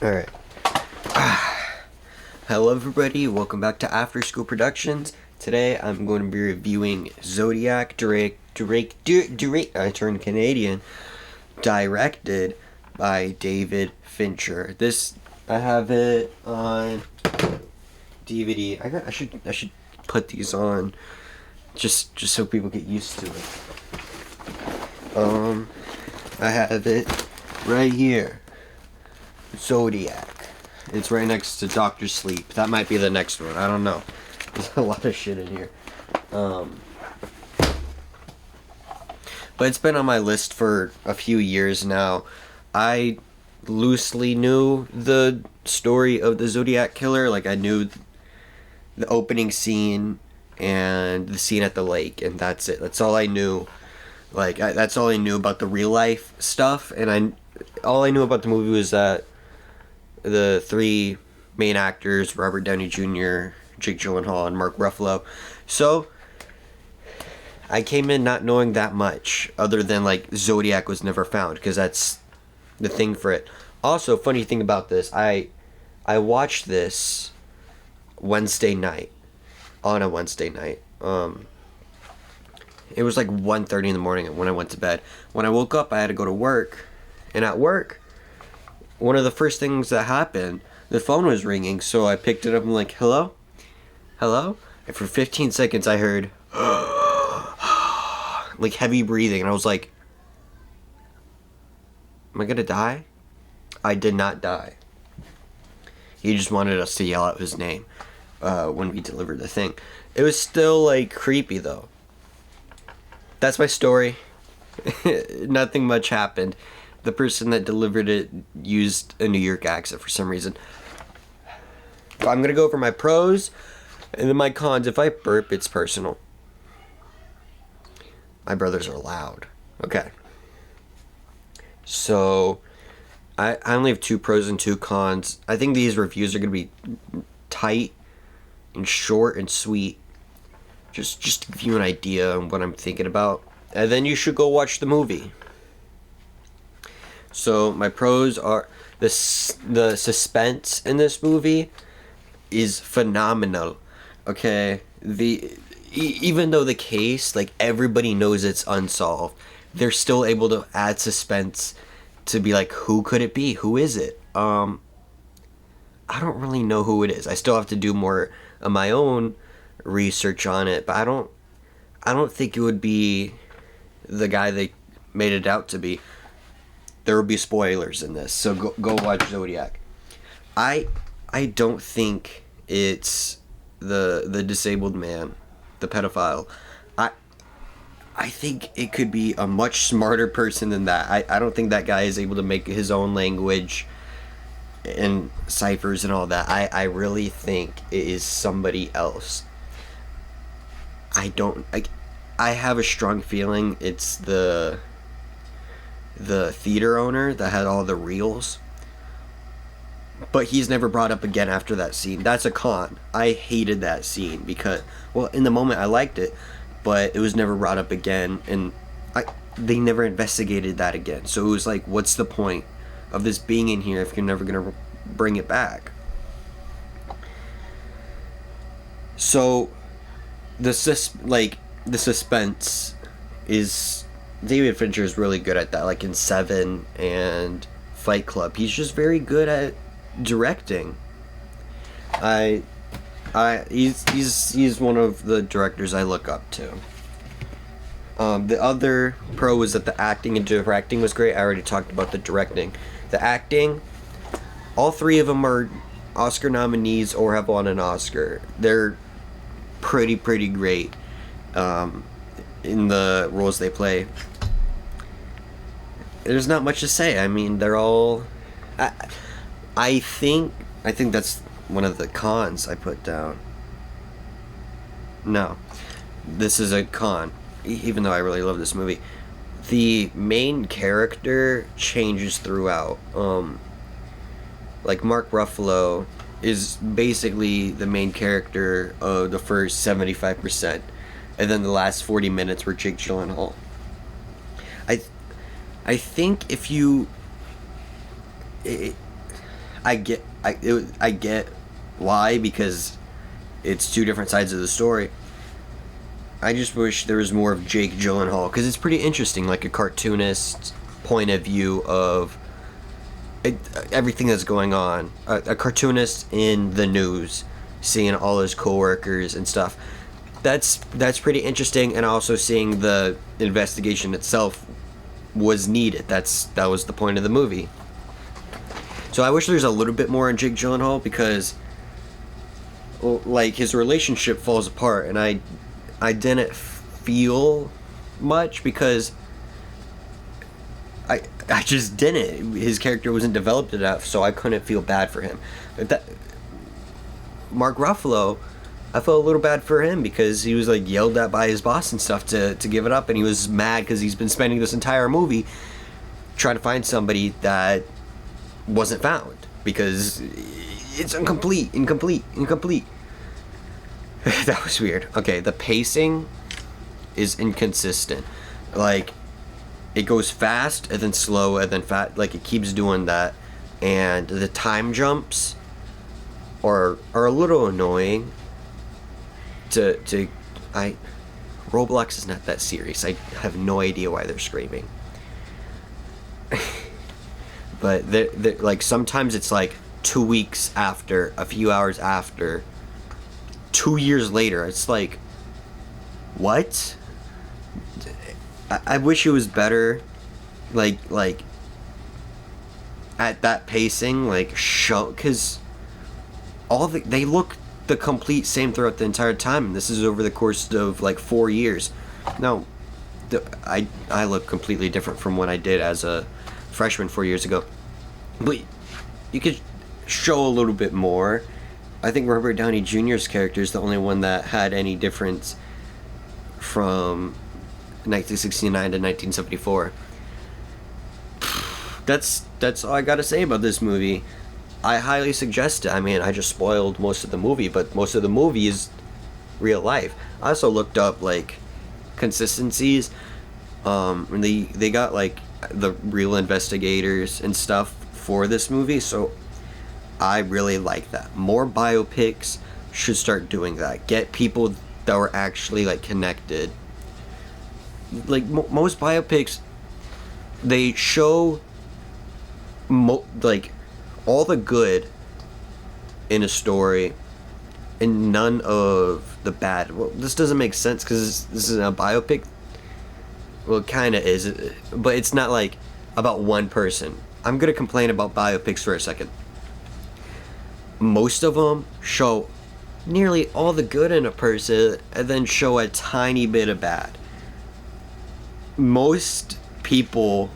Alright. Hello everybody, welcome back to After School Productions. Today I'm going to be reviewing Zodiac, I turned Canadian, directed by David Fincher. I have it on DVD. I should put these on just so people get used to it. I have it right here. Zodiac. It's right next to Doctor Sleep. That might be the next one. I don't know. There's a lot of shit in here. But it's been on my list for a few years now. I loosely knew the story of the Zodiac killer. Like, I knew the opening scene and the scene at the lake, and that's it. That's all I knew. Like, that's all I knew about the real life stuff. And all I knew about the movie was that the three main actors, Robert Downey Jr., Jake Gyllenhaal, and Mark Ruffalo. So I came in not knowing that much, other than like Zodiac was never found, because that's the thing for it. Also, funny thing about this, I watched this Wednesday night, on a Wednesday night. It was like 1:30 in the morning when I went to bed. When I woke up, I had to go to work, and at work, one of the first things that happened, the phone was ringing, so I picked it up and like, hello? Hello? And for 15 seconds I heard like heavy breathing, and I was like, am I gonna die? I did not die. He just wanted us to yell out his name when we delivered the thing. It was still like creepy though. That's my story. Nothing much happened. The person that delivered it used a New York accent for some reason. I'm going to go over my pros and then my cons. If I burp, it's personal. My brothers are loud. Okay. So, I only have 2 pros and 2 cons. I think these reviews are going to be tight and short and sweet. Just to give you an idea on what I'm thinking about. And then you should go watch the movie. So my pros are the suspense in this movie is phenomenal. Okay, even though the case, like, everybody knows it's unsolved, they're still able to add suspense to be like, who could it be? Who is it? I don't really know who it is. I still have to do more of my own research on it, but I don't think it would be the guy they made it out to be. There will be spoilers in this, so go watch Zodiac. I don't think it's the disabled man, the pedophile. I think it could be a much smarter person than that. I don't think that guy is able to make his own language and ciphers and all that. I really think it is somebody else. I have a strong feeling it's the theater owner that had all the reels, but he's never brought up again after that scene. That's a con. I hated that scene because, well, in the moment I liked it, but it was never brought up again, and they never investigated that again. So it was like, what's the point of this being in here if you're never gonna bring it back? So the suspense is, David Fincher is really good at that, like in Seven and Fight Club. He's just very good at directing. He's one of the directors I look up to. The other pro is that the acting and directing was great. I already talked about the directing. The acting, all 3 of them are Oscar nominees or have won an Oscar. They're pretty great in the roles they play. There's not much to say. I mean, they're all... I think that's one of the cons I put down. No. This is a con, even though I really love this movie. The main character changes throughout. Like, Mark Ruffalo is basically the main character of the first 75%. And then the last 40 minutes were Jake Gyllenhaal. I think if you... I get why, because it's two different sides of the story. I just wish there was more of Jake Gyllenhaal, because it's pretty interesting, like a cartoonist point of view of everything that's going on. A cartoonist in the news, seeing all his coworkers and stuff. That's pretty interesting, and also seeing the investigation itself was needed. That was the point of the movie. So I wish there's a little bit more on Jake Gyllenhaal, because like his relationship falls apart, and I didn't feel much, because I just didn't. His character wasn't developed enough, so I couldn't feel bad for him. Mark Ruffalo, I felt a little bad for him, because he was like yelled at by his boss and stuff to give it up, and he was mad because he's been spending this entire movie trying to find somebody that wasn't found, because it's incomplete. That was weird. Okay, the pacing is inconsistent. Like, it goes fast and then slow and then fast. Like, it keeps doing that, and the time jumps are a little annoying. Roblox is not that serious. I have no idea why they're screaming. But they're, like, sometimes it's like 2 weeks after, a few hours after, 2 years later. It's like, what? I wish it was better, like at that pacing, like, show, because they look the complete same throughout the entire time, and this is over the course of like 4 years. Now, I look completely different from what I did as a freshman 4 years ago, but you could show a little bit more. I think Robert Downey Jr.'s character is the only one that had any difference from 1969 to 1974. That's all I gotta say about this movie. I highly suggest it. I mean, I just spoiled most of the movie, but most of the movie is real life. I also looked up like consistencies. And they got like the real investigators and stuff for this movie, so I really like that. More biopics should start doing that. Get people that were actually like connected. Like most biopics, they show like all the good in a story and none of the bad. Well, this doesn't make sense because this is a biopic. Well, it kind of is, but it's not like about one person. I'm gonna complain about biopics for a second. Most of them show nearly all the good in a person and then show a tiny bit of bad. Most people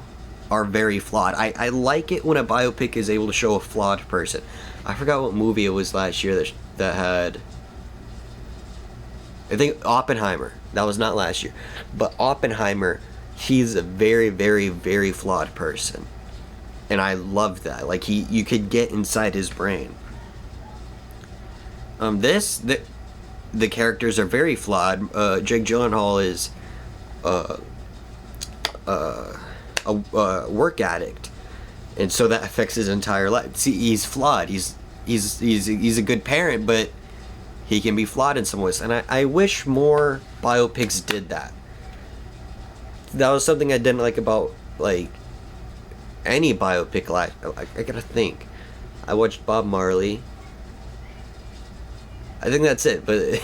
are very flawed. I like it when a biopic is able to show a flawed person. I forgot what movie it was last year that had, I think Oppenheimer. That was not last year. But Oppenheimer, he's a very, very, very flawed person. And I love that. Like, you could get inside his brain. The characters are very flawed. Jake Gyllenhaal is a work addict, and so that affects his entire life. See, he's flawed. He's a good parent, but he can be flawed in some ways. And I wish more biopics did that. That was something I didn't like about like any biopic. I gotta think. I watched Bob Marley. I think that's it, but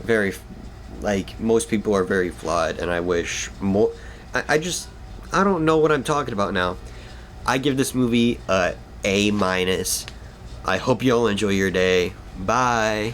very, like, most people are very flawed, and I wish more. I don't know what I'm talking about now. I give this movie a A-. I hope you all enjoy your day. Bye.